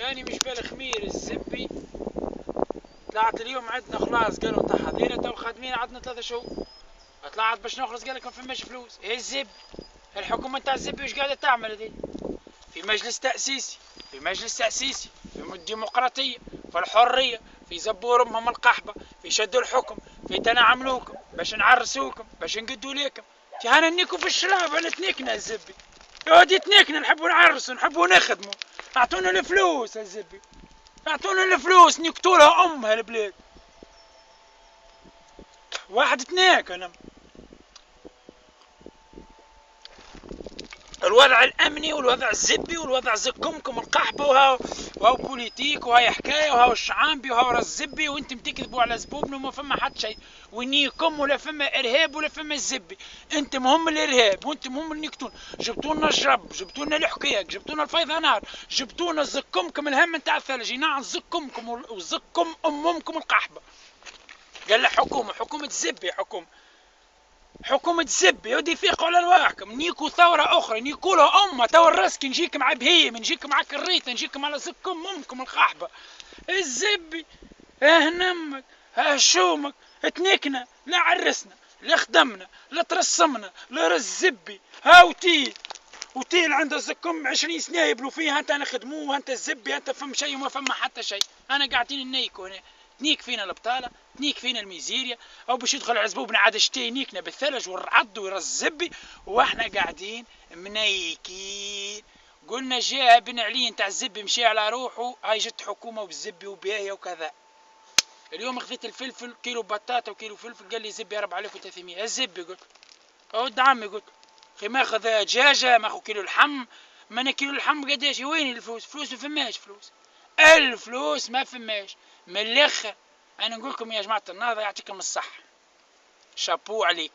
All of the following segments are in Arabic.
كاني مش بالخمير الزبي طلعت اليوم عندنا خلاص قالوا انت حاضرين تو خادمين عندنا 3 شهور. طلعت باش نخلص قالك ما فماش فلوس. ايه الزبي؟ الحكومة نتاع الزبي وش قاعدة تعمل دي؟ في مجلس تأسيسي، في الديمقراطية، في الحرية، في زبور امهم القحبة، في شدوا الحكم، في تنعملوكم باش نعرسوكم باش نقدوا ليكم. هانا نيكو في الشراب انا تنيكنا الزبي. يودي تنيكنا نحبوا نعرسوا نحبوا نخدموا. اعطونا الفلوس الزبي. اعطونا الفلوس نقتلها امها البلاد. واحد تنيك انا. الوضع الامني والوضع الزبي والوضع زكمكم القحبه وهاو بوليتيك وهاي حكايه وهاو الشعامبي وهاو الزبي وانتم تكذبوا على زبوبنا وما فما حد شيء ونيكم ولا فما ارهاب ولا فما الزبي. انتم هم الارهاب وانتم هم النكتون. جبتوا لنا الجرب، جبتوا لنا الحكايات، جبتوا لنا الفيضانات، جبتوا لنا زكمكم الهم نتاع الثلج. نعم زكمكم وزكم امكم القحبه. قال له حكومه الزبي حكومة زبي يودي يفيقوا على رواحكم. نيكو ثورة أخرى نيكولها أمة. تو الرسك نجيك مع بهيم نجيك مع كريتة نجيكم على زكم أمكم القحبة. الزبي اه نمك اه شومك تنيكنا لا عرسنا لا خدمنا لا ترسمنا لا رزبي ها وتيل عنده زكم 20 سنة يبلو فيها. انت نخدموه انت الزبي انت فم شيء وما فما حتى شيء. انا قاعدين نيكو هنا تنيك فينا البطالة تنيك فينا الميزيريا او باش يدخل على زبوبنا عاد شتي نيكنا بالثلج والرعد ويرزبي واحنا قاعدين منيكين. قلنا جاء بن علي نتاع الزبي مشي على روحه. هاي جت حكومة وبالزبي وباهية وكذا. اليوم خذيت الفلفل كيلو بطاطا وكيلو فلفل قال لي زبي 4300. الزبي قلت اود عمي قلت اخي ماخذ دجاجة ماخذ كيلو لحم. ما انا كيلو اللحم قداش وين الفلوس؟ فلوس ما فماش فلوس. الفلوس ما فماش من الاخر. انا نقول لكم يا جماعه النهضه يعطيكم الصحه. شابو عليك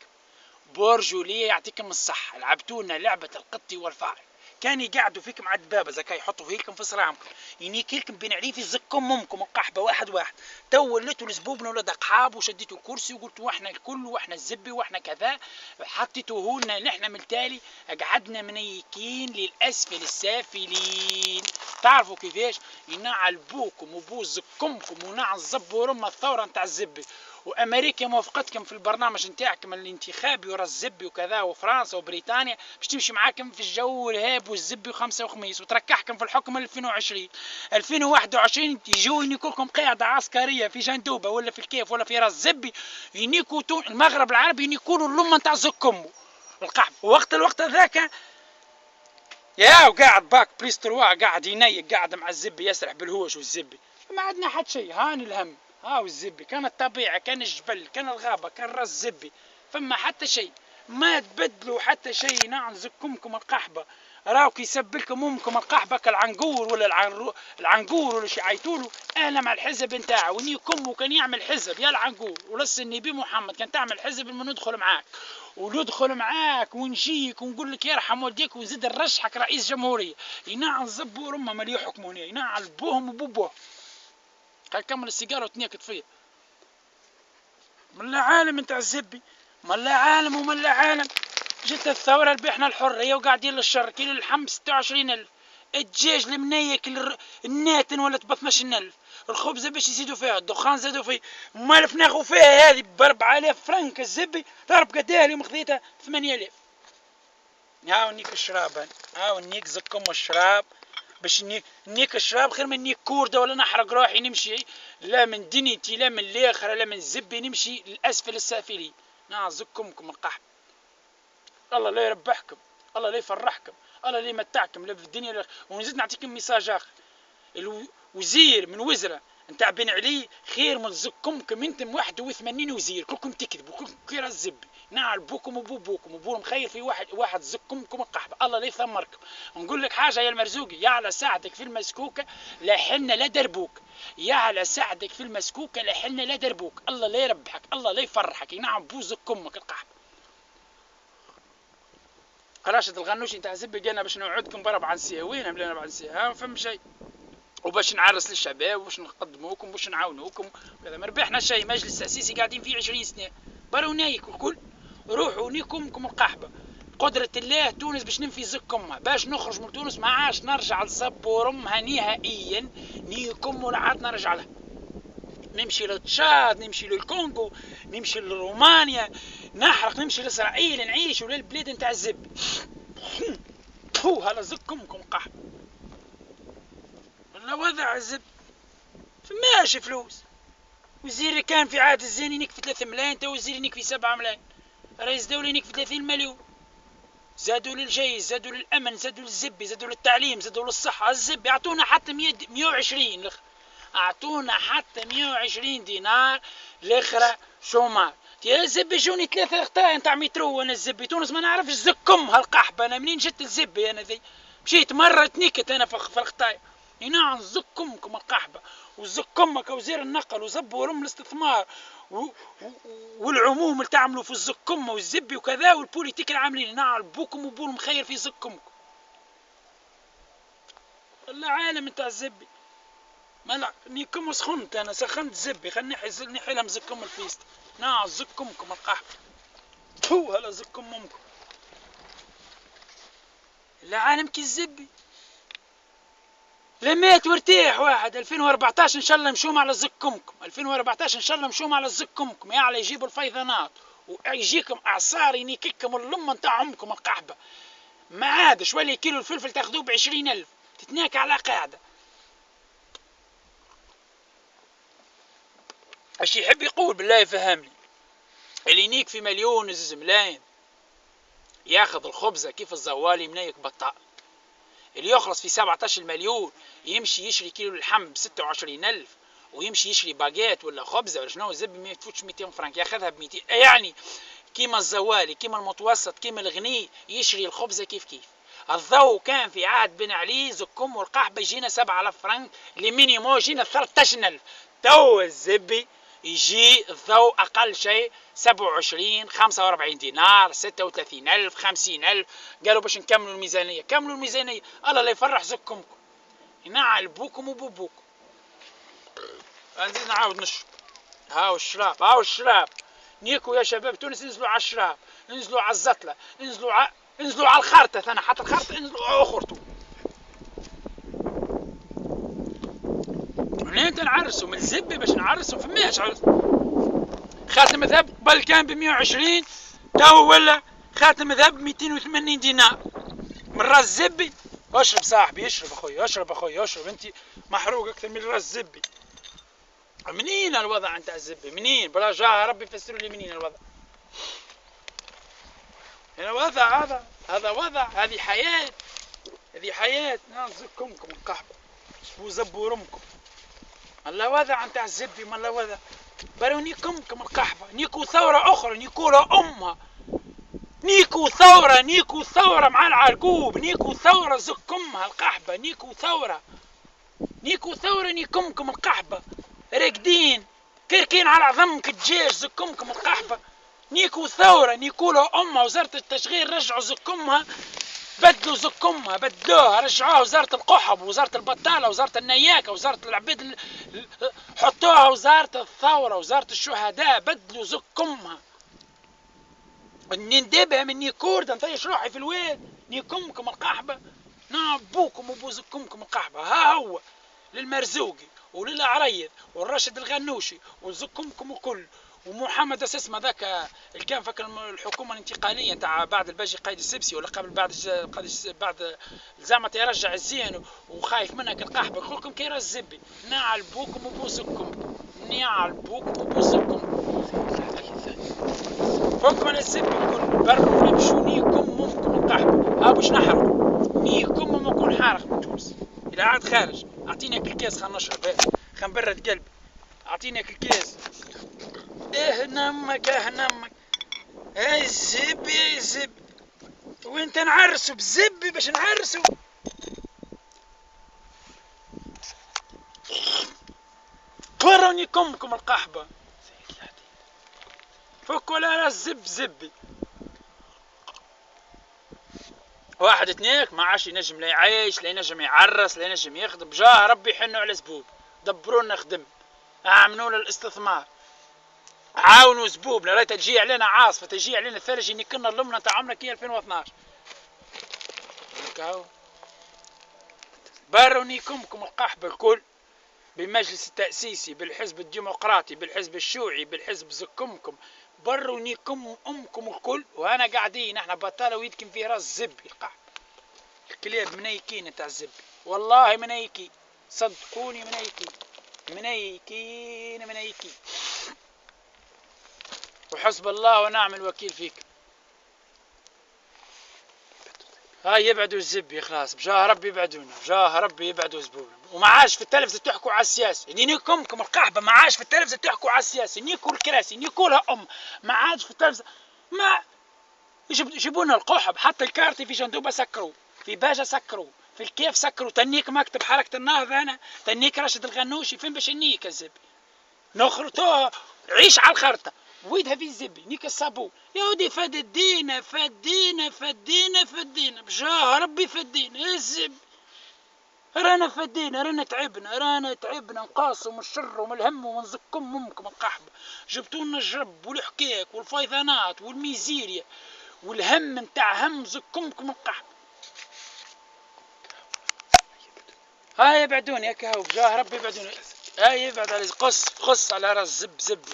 بورجوليه يعطيكم الصحه. لعبتونا لعبه القط والفار. كان يقعدوا فيكم على الدبابه زكا يحطوا فيكم في صرامكم ينيكلكم بين عليفي زكم امكم القحبه واحد واحد. تو وليتوا لزبوبنا ولاد اقحاب وشديتوا كرسي وقلتوا احنا الكل واحنا الزبي واحنا كذا. حطيتوه لنا نحن من التالي قعدنا منيكين للاسفل السافلين. تعرفوا كيفاش؟ ينعل بوكم وبو زكمكم ونعل زبور ام الثوره نتاع الزبي. وامريكا موافقتكم في البرنامج نتاعكم الانتخابي ورا الزبي وكذا وفرنسا وبريطانيا باش تمشي معاكم في الجو الهاب والزبي وخمسة وخميس وتركحكم في الحكم 2021 يجوا ينيكولكم قاعده عسكريه في جندوبه ولا في الكيف ولا في راس الزبي ينيكوا المغرب العربي ينيكولوا اللمه نتاع زكمو القحب. وقت ذاك يا وقاعد باك بليس تروا قاعد ينيك قاعد مع الزبي يسرح بالهوش والزبي. ما عندنا حد شيء. هاني الهم هاو الزبي. كان الطبيعة كان الجبل كان الغابة كان راس الزبي. فما حتى شيء ما تبدلوا حتى شيء. نعم زكمكم القحبة. راوك يسبلكم امكم القحبة كالعنقور ولا العنقور ولا شي عيطولو. انا مع الحزب نتاعه ونيكم وكان يعمل حزب يا العنقور ولس النبي محمد كان تعمل حزب من ندخل معاك وندخل معاك ونجيك ونقول لك يرحم والديك ونزيد نرشحك رئيس جمهورية. ينعم زبور امه ما يحكموا هنا ينعم بوهم وبوبوهم. قال كمل السيجاره وتنيك تفيض. من عالم نتاع الزبي من عالم ومن عالم. جت الثوره ربحنا الحريه وقاعدين للشر. كيلو اللحم 26,000. الدجاج المنيك الناتن ولا ب 12,000. الخبزه باش يزيدوا فيها الدخان زادوا فيه. مالف ناخذ فيها هذه ب 4000 فرنك. الزبي تعرف قداها اليوم خذيتها 8000. هاو نيك الشراب هاو نيك زكم الشراب باش نيك الشراب خير من نيك كوردة ولا نحرق روحي نمشي لا من دنيتي لا من الاخره لا من الزبي نمشي للاسفل السافلين. زكمكم القحب. الله لا يربحكم الله لا يفرحكم الله لا يمتعكم لا في الدنيا لا. ونزيد نعطيكم ميساج اخر. الوزير من وزراء نتاع بن علي خير من زكمكم انتم 81 وزير كلكم تكذبوا كلكم كيرا الزبي. نعل بوكم وبوكم وبورم خير في واحد زكمكم القحبه. الله لا يثمركم. نقول لك حاجه يا المرزوقي يا على ساعدك في المسكوكه لا حنا لا دربوك. يا على ساعدك في المسكوكه لا حنا لا دربوك. الله لا يربحك الله لا يفرحك. نعم بو زكمك القحبه. راشد الغنوشي نتاع الزبي قالنا باش نوعدكم برا بعنسيه. وين ملينا بعنسيه؟ ما فهم شيء. وباش نعرس للشباب وباش نقدموكم وباش نعاونوكم كذا. ما ربحنا شيء. مجلس تأسيسي قاعدين فيه 20 سنة. برا ونايك الكل روحوا نيكمكم القحبة. قدرة الله تونس باش ننفي زك امها، باش نخرج من تونس ما عادش نرجع لزب ورمها نهائيا، نيكم ولا عاد نرجع لها. نمشي لتشاد، نمشي للكونغو، نمشي لرومانيا، نحرق، نمشي لاسرائيل، نعيش ولا البلاد نتاع الزب. هو هلا زكمكم قحط ولا وضع الزب فماش فلوس. وزيري كان في عهد الزين ينكفي 3 ملايين، تو وزيري ينكفي 7 ملايين، رئيس دولة ينكفي 30 مليون. زادوا للجيش، زادوا للأمن، زادوا للزبي، زادوا للتعليم، زادوا للصحة. الزبي أعطونا حتى 120، أعطونا حتى 120 دينار الأخرى شومار. يا الزبي جوني 3 اخطاء نتاع مترو. وانا الزبي تونس ما نعرفش زكم هالقحبة. انا منين جت الزبي انا ذي؟ مشيت مرة تنكت انا في الخطايا. نعم زكمكم القحبة وزكمك وزير النقل وزب ورم الاستثمار والعموم اللي تعملوا في الزكمة والزبي وكذا والبوليتيك العاملين. نعم بوكم وبول مخير في زكمكم. العالم نتاع الزبي ما نيكم سخنت انا، سخنت زبي. خلني نحي لهم زكم الفيست. نعم زكمكم القحبة. هو هلا زكم امكم. العالم كي الزبي. لميت وارتاح واحد. 2014 ان شاء الله مشوم على زكمكم. 2014 ان شاء الله مشوم على زكمكم. يا على يجيبوا الفيضانات ويجيكم اعصار ينيككم اللمه نتاع امكم القحبه. ما عاد شويه كيلو الفلفل تاخذوه ب20,000 تتناك على قاعده. اش يحب يقول بالله يفهمني. اللي ينيك في مليون وزوز ملايين ياخذ الخبزه كيف الزوالي منيك بطال. اللي يخلص في 17 مليون يمشي يشري كيلو اللحم ب26,000 ويمشي يشري باجيت ولا خبزه ولا شنو زب ما يفوتش 200 فرنك ياخذها ب200. يعني كيما الزوالي كيما المتوسط كيما الغني يشري الخبزه كيف كيف. الضوء كان في عهد بن علي زكم والقحبه يجينا 7,000 فرنك لمينيمو يجينا 13,000. تو الزبي يجي الضوء اقل شيء 27 45 دينار 36,000 50,000. قالوا باش نكملوا الميزانيه. كملوا الميزانيه الله لا يفرح زكمكم. ينعل بوكم وبوبوكم. نزيد نعاود نشرب. هاو الشراب هاو الشراب. نيكو يا شباب تونس انزلوا على الشراب، انزلوا على الزتله، انزلوا على الخرطه. انا حتى الخرطه انزلوا اخرتوا. منين نعرسوا من الزبي باش نعرسوا فماش عرس. خاتم ذهب قبل كان ب120 تو ولا خاتم ذهب ب280 دينار من راس زبي. اشرب صاحبي اشرب اخوي اشرب اخوي اشرب. انت محروق اكثر من راس زبي. منين الوضع نتاع الزبي؟ منين برجاء ربي يفسروا لي منين الوضع. هنا وضع هذا وضع. هذه حياة. هذه حياة. نعم زكمكم القحبة وزبوا رمكم. الله وضع نتاع الزبي ما الله وضع. برو نيكمكم القحبة. نيكو ثورة أخرى نيكو أمها. نيكو ثورة مع العرقوب. نيكو ثورة زكمها القحبة. نيكو ثورة نيكمكم القحبة. راقدين كركين على عظمك الجيش زكمكم القحبة. نيكو ثورة نيكولو أمها. وزارة التشغيل رجعوا زكمها. بدلوا زكمها بدلوها رجعوها وزارة القحب وزارة البطالة وزارة النياكة وزارة العبيد حطوها وزارة الثورة وزارة الشهداء. بدلوا زكمها. نندبها من نيكوردا نطيش روحي في الواد. نيكمكم القحبة. نعم بوكم وبو زكمكم القحبة. ها هو للمرزوقي وللعريض والراشد الغنوشي وزكمكم الكل ومحمد اسمه ذاك اللي كان فاكر الحكومه الانتقاليه نتاع بعد الباجي قايد السبسي ولا قبل بعد زعما يرجع الزين وخايف منك القحبه. كلكم كيرا الزبي. نعل بوكم وبوسكم. نعل بوكم وبوسكم. فكم الزبي يقول بروا نمشوا نيكم ممكم القحبه. ها باش نحرق نيكم وما نكون حارق من تونس. اذا عاد خارج اعطيني الكاس خلينا نشرب. خلينا نبرد قلبي. اعطيني الكاس. ايه نمك هاي الزبي وانت نعرسوا بزبي باش نعرسوا. وروني كمكم القحبة. فك ولا لا زبي. واحد اثنيك ما عادش ينجم لا يعيش لا ينجم يعرس لا ينجم يخدم. جاه ربي يحنوا على زبوب. دبرونا خدم. اعملوا الاستثمار. عاونوا زبوبنا، لا تجي علينا عاصفه، تجي علينا ثلج، اني كنا لمنا تاع عمرنا كي 2012. هاو برونيكمكم القحبه الكل، بالمجلس التأسيسي، بالحزب الديمقراطي، بالحزب الشيوعي، بالحزب زكمكم، برونيكم امكم الكل. وانا قاعدين احنا بطاله ويدكم في راس زبي القحب. الكلاب منيكين تاع الزبي، والله منيكين، صدقوني منيكين منيكين منيكين. وحسب الله ونعم الوكيل فيكم. هاي يبعدوا الزبي خلاص، بجاه ربي يبعدونا، بجاه ربي يبعدوا زبونا. وما عادش في التلفزة تحكوا على السياسة، نيكمكم القحبة، ما عادش في التلفزة تحكوا على السياسة، نيكوا الكراسي نيكولها ما عادش في التلفزة. ما يجيبونا القحب، حتى الكارتي في جندوبة سكروا، في باجة سكروا، في الكيف سكروا، تنيك مكتب حركة النهضة أنا، تنيك راشد الغنوشي، فين باش نيك الزبي؟ نخرطوها عيش على الخرطة ويدها في الزبي نيك الصابون. يا ودي فدينا فدينا فدينا فدينا، بجاه ربي فدينا يا الزبي. رانا فدينا، رانا تعبنا نقاسم الشر ومن الهم ونزكم امكم القحبة. جبتولنا الجرب والحكاك والفيضانات والميزيريا والهم نتاع هم زكمكم القحبة. هاي يبعدوني يا كهو، بجاه ربي يبعدوني. هاي يبعد على قص على راس زبي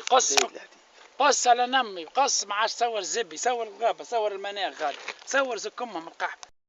قص على نمي، قص ما عادش صور زبي، صور الغابة، صور المناخ غادي، صور زكمهم القحبة.